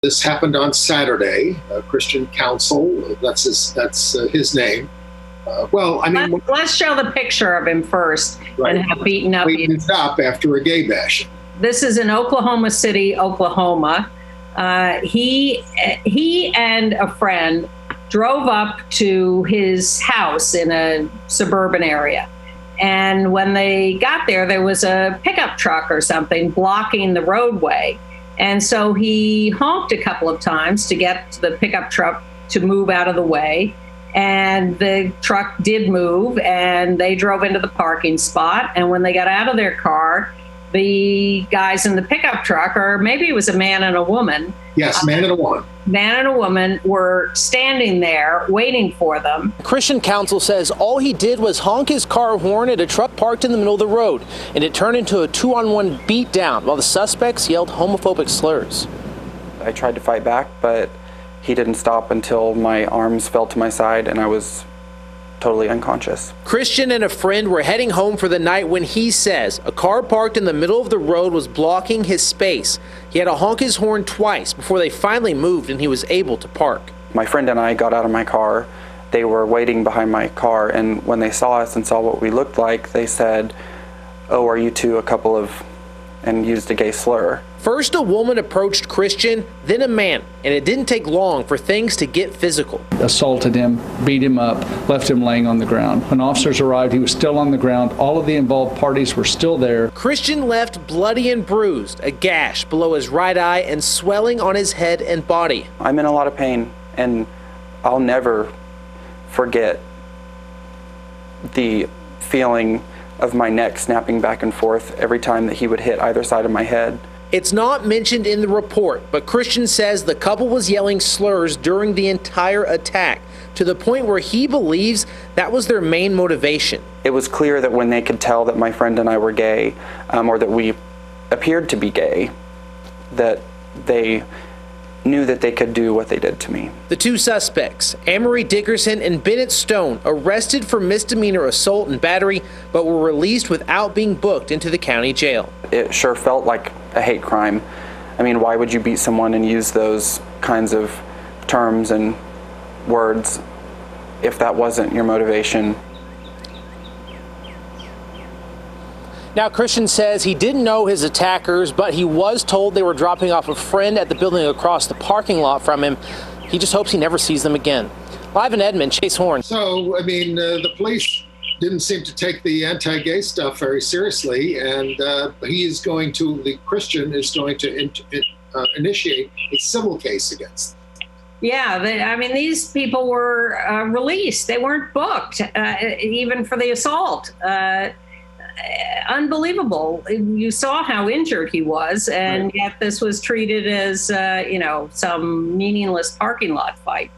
This happened on Saturday. Christian Counsel, that's his name. Let's show the picture of him first, right, and how beaten up he is. Up after a gay bashing. This is in Oklahoma City, Oklahoma. He and a friend drove up to his house in a suburban area. And when they got there, there was a pickup truck or something blocking the roadway. And so he honked a couple of times to get the pickup truck to move out of the way. And the truck did move, and they drove into the parking spot. And when they got out of their car, the guys in the pickup truck, or maybe it was a man and a woman. Yes, man and a woman. Man and a woman were standing there waiting for them. Christian Counsel says all he did was honk his car horn at a truck parked in the middle of the road, and it turned into a 2-on-1 beatdown while the suspects yelled homophobic slurs. I tried to fight back, but he didn't stop until my arms fell to my side and I was totally unconscious. Christian and a friend were heading home for the night when he says a car parked in the middle of the road was blocking his space. He had to honk his horn twice before they finally moved and he was able to park. My friend and I got out of my car. They were waiting behind my car, and when they saw us and saw what we looked like, they said, "Oh, are you two a couple of," and used a gay slur. First a woman approached Christian, then a man, and it didn't take long for things to get physical. Assaulted him, beat him up, left him laying on the ground. When officers arrived, he was still on the ground. All of the involved parties were still there. Christian left bloody and bruised, a gash below his right eye and swelling on his head and body. I'm in a lot of pain, and I'll never forget the feeling of my neck snapping back and forth every time that he would hit either side of my head. It's not mentioned in the report, but Christian says the couple was yelling slurs during the entire attack, to the point where he believes that was their main motivation. It was clear that when they could tell that my friend and I were gay, or that we appeared to be gay, that they knew that they could do what they did to me. The two suspects, Amery Dickerson and Bennett Stone, arrested for misdemeanor assault and battery, but were released without being booked into the county jail. It sure felt like a hate crime. I mean, why would you beat someone and use those kinds of terms and words if that wasn't your motivation? Now, Christian says he didn't know his attackers, but he was told they were dropping off a friend at the building across the parking lot from him. He just hopes he never sees them again. Live in Edmond, Chase Horn. So, the police didn't seem to take the anti-gay stuff very seriously, and the Christian is going to initiate a civil case against them. Yeah, these people were released. They weren't booked, even for the assault. Unbelievable. You saw how injured he was, and yet this was treated as, some meaningless parking lot fight.